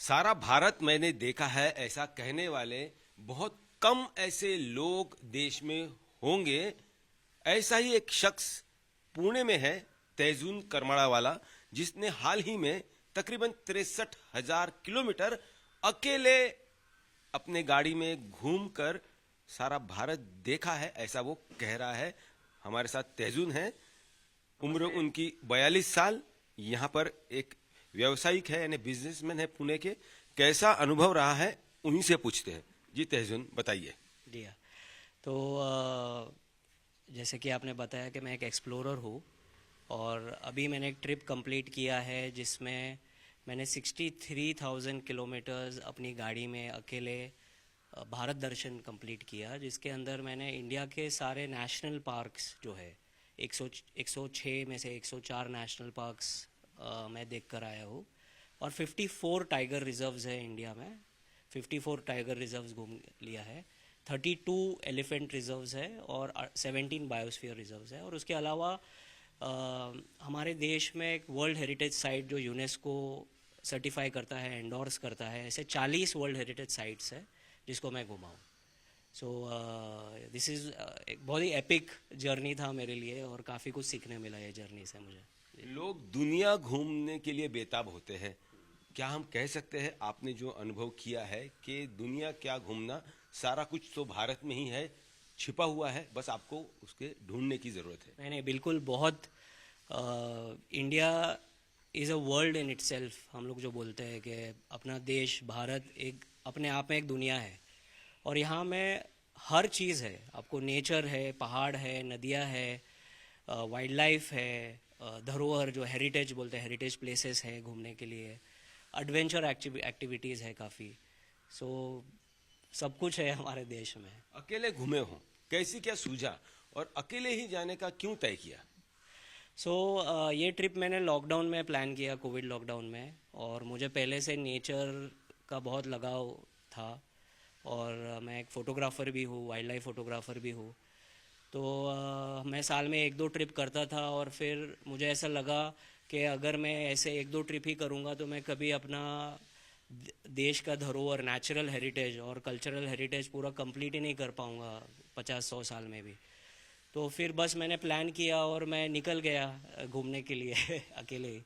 सारा भारत मैंने देखा है, ऐसा कहने वाले बहुत कम ऐसे लोग देश में होंगे। ऐसा ही एक शख्स पुणे में है, तैजून करमाड़ा वाला, जिसने हाल ही में तकरीबन 63,000 किलोमीटर अकेले अपने गाड़ी में घूमकर सारा भारत देखा है, ऐसा वो कह रहा है। हमारे साथ तैजून है, उम्र उनकी 42 साल। यहाँ पर एक व्यवसायिक है, यानी बिजनेसमैन है पुणे के। कैसा अनुभव रहा है उन्हीं से पूछते हैं। जी तैजून, बताइए। जी हाँ। तो जैसे कि आपने बताया कि मैं एक एक्सप्लोरर हूँ और अभी मैंने एक ट्रिप कंप्लीट किया है जिसमें मैंने 63,000 किलोमीटर्स अपनी गाड़ी में अकेले भारत दर्शन कंप्लीट किया, जिसके अंदर मैंने इंडिया के सारे नेशनल पार्क्स जो है 106 में से 104 नेशनल पार्क्स मैं देख कर आया हूँ और 54 टाइगर रिजर्व्स है इंडिया में। 54 टाइगर रिजर्व्स घूम लिया है, 32 एलिफेंट रिजर्व्स है और 17 बायोस्फीयर रिजर्व्स है। और उसके अलावा हमारे देश में एक वर्ल्ड हेरिटेज साइट जो यूनेस्को सर्टिफाई करता है, एंडोर्स करता है, ऐसे 40 वर्ल्ड हेरिटेज साइट्स है जिसको मैं घुमा हूँ। सो दिस इज़ एक बहुत ही एपिक जर्नी था मेरे लिए और काफ़ी कुछ सीखने मिला ये जर्नी से मुझे। लोग दुनिया घूमने के लिए बेताब होते हैं। क्या हम कह सकते हैं आपने जो अनुभव किया है कि दुनिया क्या घूमना, सारा कुछ तो भारत में ही है, छिपा हुआ है, बस आपको उसके ढूंढने की जरूरत है? नहीं नहीं, बिल्कुल। बहुत India is a world in itself. हम लोग जो बोलते हैं कि अपना देश भारत एक अपने आप में एक दुनिया है और यहाँ में हर चीज़ है। आपको नेचर है, पहाड़ है, नदियाँ है, वाइल्ड लाइफ है, धरोहर जो हेरिटेज बोलते हैं, हेरिटेज प्लेसेस है घूमने के लिए, एडवेंचर एक्टिविटीज़ है काफ़ी। सो सब कुछ है हमारे देश में। अकेले घूमे हो, कैसी क्या सूझा और अकेले ही जाने का क्यों तय किया? ये ट्रिप मैंने लॉकडाउन में प्लान किया, कोविड लॉकडाउन में। और मुझे पहले से नेचर का बहुत लगाव था और मैं एक फ़ोटोग्राफ़र भी हूँ, वाइल्ड लाइफ फ़ोटोग्राफ़र भी हूँ। तो मैं साल में 1-2 ट्रिप करता था और फिर मुझे ऐसा लगा कि अगर मैं ऐसे 1-2 ट्रिप ही करूँगा तो मैं कभी अपना देश का धरोहर, नेचुरल हेरिटेज और कल्चरल हेरिटेज पूरा कंप्लीट ही नहीं कर पाऊँगा 50-100 साल में भी। तो फिर बस मैंने प्लान किया और मैं निकल गया घूमने के लिए अकेले ही।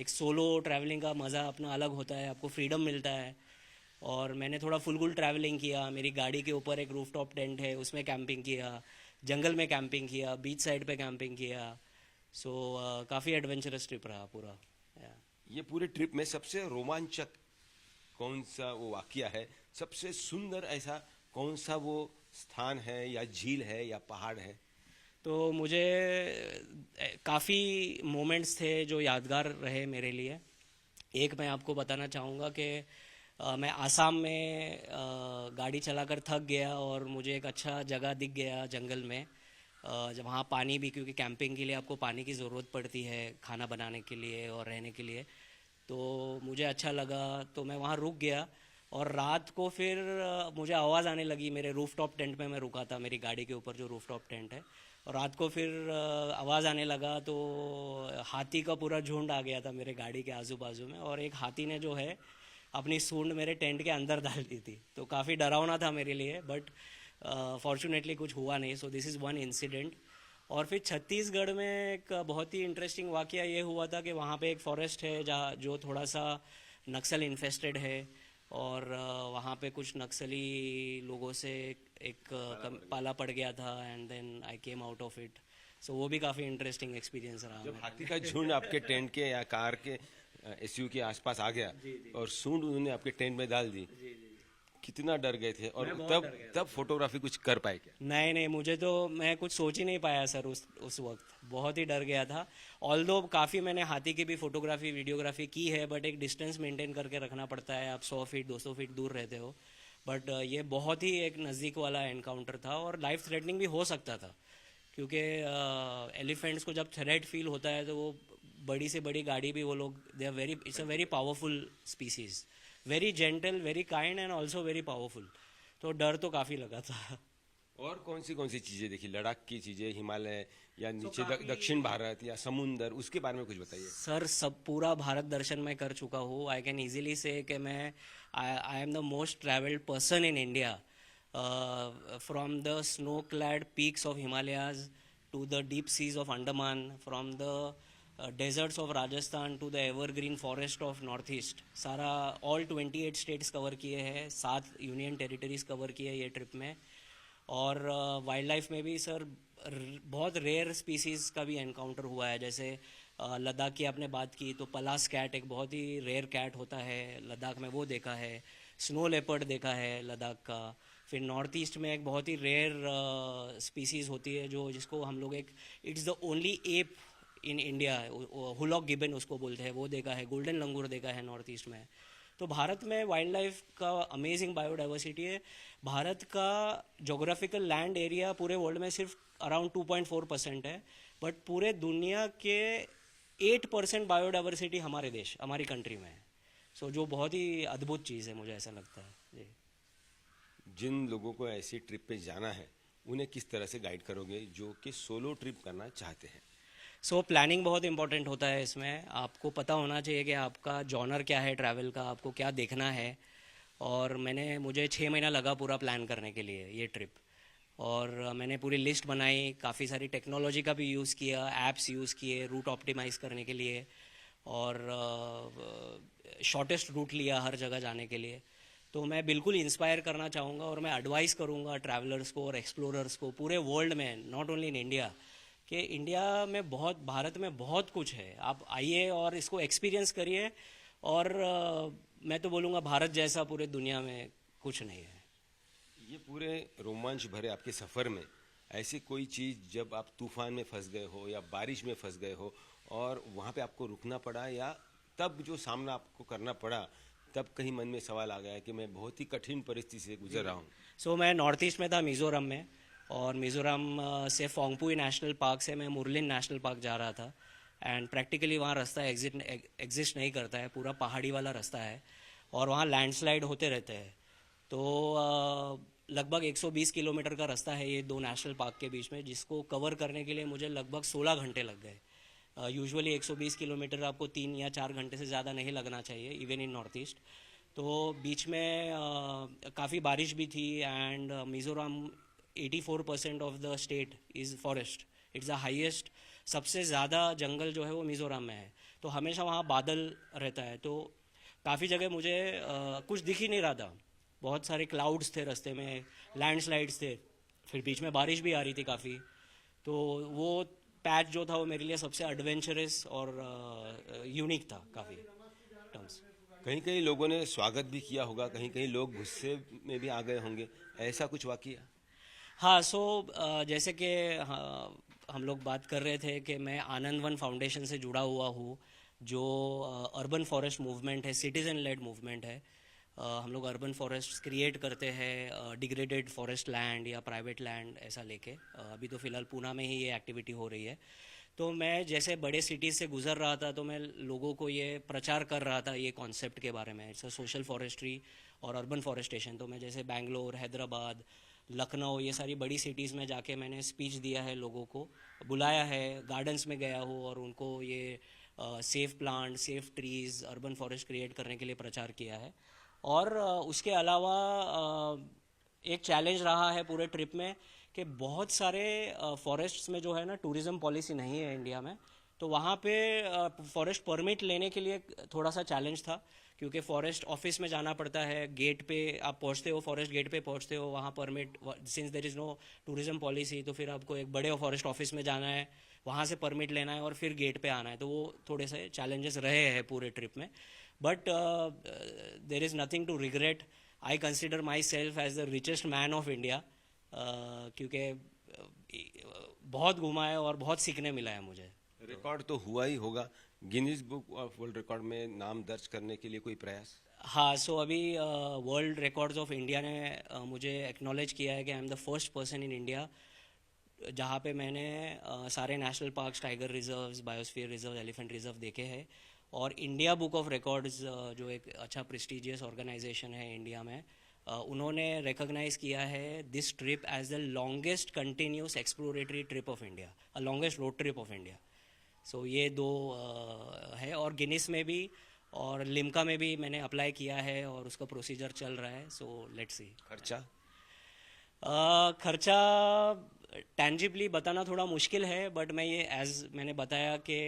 एक सोलो ट्रैवलिंग का मज़ा अपना अलग होता है, आपको फ्रीडम मिलता है। और मैंने थोड़ा फुल ट्रैवलिंग किया। मेरी गाड़ी के ऊपर एक रूफटॉप टेंट है, उसमें कैंपिंग किया, जंगल में कैंपिंग किया, बीच साइड पे कैंपिंग किया। काफ़ी एडवेंचरस ट्रिप रहा पूरा। ये पूरे ट्रिप में सबसे रोमांचक कौन सा वो वाकया है, सबसे सुंदर ऐसा कौन सा वो स्थान है, या झील है या पहाड़ है? तो मुझे काफ़ी मोमेंट्स थे जो यादगार रहे मेरे लिए। एक मैं आपको बताना चाहूँगा कि मैं आसाम में गाड़ी चलाकर थक गया और मुझे एक अच्छा जगह दिख गया जंगल में, जब वहाँ पानी भी, क्योंकि कैंपिंग के लिए आपको पानी की ज़रूरत पड़ती है, खाना बनाने के लिए और रहने के लिए। तो मुझे अच्छा लगा तो मैं वहाँ रुक गया और रात को फिर मुझे आवाज़ आने लगी। मेरे रूफटॉप टेंट में मैं रुका था, मेरी गाड़ी के ऊपर जो रूफटॉप टेंट है। और रात को फिर आवाज़ आने लगा तो हाथी का पूरा झुंड आ गया था मेरे गाड़ी के आजू बाजू में और एक हाथी ने जो है अपनी सूंड मेरे टेंट के अंदर डाल दी थी। तो काफ़ी डरावना था मेरे लिए, बट फॉर्चुनेटली कुछ हुआ नहीं। So this is one incident. और फिर छत्तीसगढ़ में एक बहुत ही इंटरेस्टिंग वाकया ये हुआ था कि वहाँ पे एक फॉरेस्ट है जहाँ जो थोड़ा सा नक्सल इन्फेस्टेड है और वहाँ पे कुछ नक्सली लोगों से एक पाला पड़ गया था and then I came out of it. So वो भी काफ़ी इंटरेस्टिंग एक्सपीरियंस रहा। जब हाथी का झुंड आपके टेंट के या कार के एसयू के आसपास आ गया और सूंड उन्होंने आपके टेंट में डाल दी, कितना डर गए थे? और तब फोटोग्राफी कुछ कर पाए क्या? नहीं, मुझे तो, मैं कुछ सोच ही नहीं पाया सर उस वक्त। बहुत ही डर गया था। ऑल्दो काफ़ी मैंने हाथी की भी फोटोग्राफी वीडियोग्राफी की है, बट एक डिस्टेंस मेंटेन करके रखना पड़ता है। आप 100 फीट 200 फीट दूर रहते हो। बट ये बहुत ही एक नज़दीक वाला एनकाउंटर था और लाइफ थ्रेटनिंग भी हो सकता था, क्योंकि एलिफेंट्स को जब थ्रेट फील होता है तो वो बड़ी से बड़ी गाड़ी भी वो लोग, they are very, it's a very powerful species, very gentle, very kind and also very powerful. तो डर तो काफ़ी लगा था। और कौन सी चीजें देखी? लद्दाख की चीजें, हिमालय या नीचे काफी- दक्षिण भारत या समुंदर, उसके बारे में कुछ बताइए। सर सब पूरा भारत दर्शन मैं कर चुका हूँ। आई कैन इजीली से कि मैं I am the most travelled person in India, from the snow clad peaks of Himalayas to the deep seas of Andaman, from the deserts of Rajasthan to the evergreen forest of north east. सारा all 28 states cover किए हैं, 7 union territories cover किए ये trip में। और wild life में भी sir बहुत रेयर स्पीसीज का भी एनकाउंटर हुआ है। जैसे लद्दाख की आपने बात की तो पलास कैट एक बहुत ही रेयर कैट होता है लद्दाख में, वो देखा है। स्नो लेपर्ड देखा है लद्दाख का। फिर नॉर्थ ईस्ट में एक बहुत ही रेयर स्पीसीज होती है जो जिसको हम लोग एक it's the only app in India, hoolock gibbon उसको बोलते हैं, वो देखा है। गोल्डन लंगूर देखा है नॉर्थ ईस्ट में। तो भारत में वाइल्ड लाइफ का अमेजिंग बायोडाइवर्सिटी है। भारत का जोग्राफिकल लैंड एरिया पूरे वर्ल्ड में सिर्फ अराउंड 2.4% है, बट पूरे दुनिया के 8% बायोडाइवर्सिटी हमारे देश, हमारी कंट्री में है। सो जो बहुत ही अद्भुत चीज़ है, मुझे ऐसा लगता है जी। जिन लोगों को ऐसी ट्रिप पे जाना है उन्हें किस तरह से गाइड करोगे जो कि सोलो ट्रिप करना चाहते हैं? सो प्लानिंग बहुत इंपॉर्टेंट होता है इसमें। आपको पता होना चाहिए कि आपका जॉनर क्या है ट्रैवल का, आपको क्या देखना है। और मुझे 6 महीना लगा पूरा प्लान करने के लिए ये ट्रिप। और मैंने पूरी लिस्ट बनाई, काफ़ी सारी टेक्नोलॉजी का भी यूज़ किया, ऐप्स यूज़ किए रूट ऑप्टिमाइज़ करने के लिए, और शॉर्टेस्ट रूट लिया हर जगह जाने के लिए। तो मैं बिल्कुल इंस्पायर करना चाहूँगा और मैं एडवाइस करूँगा ट्रैवलर्स को और एक्सप्लोरर्स को पूरे वर्ल्ड में, नॉट ओनली इन इंडिया, कि इंडिया में बहुत, भारत में बहुत कुछ है। आप आइए और इसको एक्सपीरियंस करिए। और मैं तो बोलूँगा भारत जैसा पूरे दुनिया में कुछ नहीं है। ये पूरे रोमांच भरे आपके सफ़र में ऐसी कोई चीज़ जब आप तूफान में फंस गए हो या बारिश में फंस गए हो और वहाँ पे आपको रुकना पड़ा, या तब जो सामना आपको करना पड़ा तब कहीं मन में सवाल आ गया कि मैं बहुत ही कठिन परिस्थिति से गुजर रहा हूँ? सो मैं नॉर्थ ईस्ट में था, मिज़ोरम में। और मिज़ोरम से फोंगपुई नेशनल पार्क से मैं मुरलिन नेशनल पार्क जा रहा था। एंड प्रैक्टिकली वहाँ रास्ता एग्जिस्ट नहीं करता है, पूरा पहाड़ी वाला रास्ता है और वहाँ लैंडस्लाइड होते रहते हैं। तो लगभग 120 किलोमीटर का रास्ता है ये 2 नेशनल पार्क के बीच में, जिसको कवर करने के लिए मुझे लगभग 16 घंटे लग गए। यूजुअली 120 किलोमीटर आपको 3 या 4 घंटे से ज़्यादा नहीं लगना चाहिए, इवन इन नॉर्थ ईस्ट। तो बीच में काफ़ी बारिश भी थी। And Mizoram 84% of the state is forest. It's the highest, सबसे ज़्यादा जंगल जो है वो मिज़ोरम में है। तो हमेशा वहाँ बादल रहता है। तो काफ़ी जगह मुझे कुछ दिख ही नहीं रहा था, बहुत सारे क्लाउड्स थे रास्ते में, लैंडस्लाइड्स थे, फिर बीच में बारिश भी आ रही थी काफ़ी। तो वो पैच जो था वो मेरे लिए सबसे एडवेंचरस और यूनिक था काफ़ी टर्म्स। कहीं कहीं लोगों ने स्वागत भी किया होगा, कहीं कहीं लोग गुस्से में भी आ गए होंगे, ऐसा कुछ वाकया? हाँ, सो जैसे कि हम लोग बात कर रहे थे कि मैं आनंद वन फाउंडेशन से जुड़ा हुआ हूँ, जो अर्बन फॉरेस्ट मूवमेंट है, सिटीज़न लेड मूवमेंट है। हम लोग अर्बन फॉरेस्ट क्रिएट करते हैं, डिग्रेडेड फॉरेस्ट लैंड या प्राइवेट लैंड ऐसा लेके। अभी तो फ़िलहाल पूना में ही ये एक्टिविटी हो रही है। तो मैं जैसे बड़े सिटीज़ से गुजर रहा था तो मैं लोगों को ये प्रचार कर रहा था ये कॉन्सेप्ट के बारे में, इट्स सोशल फॉरेस्ट्री और अर्बन फॉरेस्टेशन। तो मैं जैसे बेंगलोर, हैदराबाद, लखनऊ, ये सारी बड़ी सिटीज़ में जाके मैंने स्पीच दिया है, लोगों को बुलाया है, गार्डन्स में गया हूँ और उनको ये safe plant, safe trees, urban forest create करने के लिए प्रचार किया है। और उसके अलावा एक चैलेंज रहा है पूरे ट्रिप में कि बहुत सारे फॉरेस्ट्स में जो है ना टूरिज़्म पॉलिसी नहीं है इंडिया में। तो वहाँ पे फॉरेस्ट परमिट लेने के लिए थोड़ा सा चैलेंज था, क्योंकि फॉरेस्ट ऑफिस में जाना पड़ता है, गेट पे आप पहुँचते हो, फॉरेस्ट गेट पे पहुँचते हो, वहाँ permit, since there is no tourism policy, तो फिर आपको एक बड़े फॉरेस्ट ऑफिस में जाना है, वहाँ से परमिट लेना है और फिर गेट पे आना है। तो वो थोड़े से चैलेंजेस रहे हैं पूरे ट्रिप में, but there is nothing to regret. I consider myself as the richest man of India, क्योंकि बहुत घुमा है और बहुत सीखने मिला है मुझे। रिकॉर्ड तो हुआ ही होगा, Guinness book of world record में नाम दर्ज करने के लिए कोई प्रयास? हाँ, सो अभी वर्ल्ड रिकॉर्ड्स ऑफ इंडिया ने मुझे एक्नॉलेज किया है कि आई am the first person in India जहाँ पे मैंने सारे national parks, tiger reserves, biosphere reserve, elephant reserve देखे हैं। और इंडिया बुक ऑफ रिकॉर्ड्स जो एक अच्छा प्रेस्टिजियस ऑर्गेनाइजेशन है इंडिया में, उन्होंने रिकॉग्नाइज किया है this trip as the longest continuous exploratory trip of India, longest road trip of India. So ये दो है, और गिनीस में भी और लिम्का में भी मैंने अप्लाई किया है और उसका प्रोसीजर चल रहा है। So let's see. खर्चा? खर्चा टेंजिबली बताना थोड़ा मुश्किल है, बट मैं ये एज मैंने बताया कि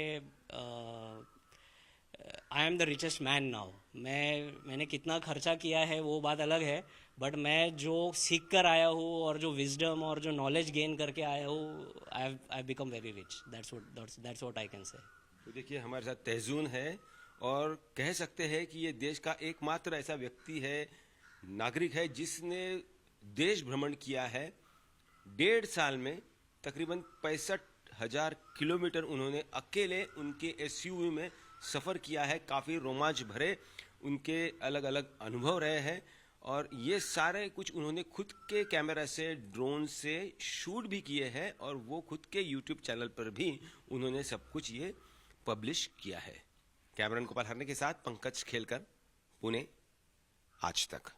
आई am the richest man now. मैंने कितना खर्चा किया है वो बात अलग है, बट मैं जो सीख कर आया हूँ और जो विजडम और जो नॉलेज गेन करके आया हूँ, I become very rich. That's what I can say. तो देखिए, हमारे साथ तैजून है और कह सकते हैं कि ये देश का एकमात्र ऐसा व्यक्ति है, नागरिक है, जिसने देश भ्रमण किया है। 1.5 साल में तकरीबन 65,000 किलोमीटर उन्होंने अकेले उनके एसयूवी में सफ़र किया है। काफ़ी रोमांच भरे उनके अलग अलग अनुभव रहे हैं और ये सारे कुछ उन्होंने खुद के कैमरा से, ड्रोन से शूट भी किए हैं और वो खुद के यूट्यूब चैनल पर भी उन्होंने सब कुछ ये पब्लिश किया है। कैमरन गोपाल हरने के साथ पंकज खेलकर, पुणे, आज तक।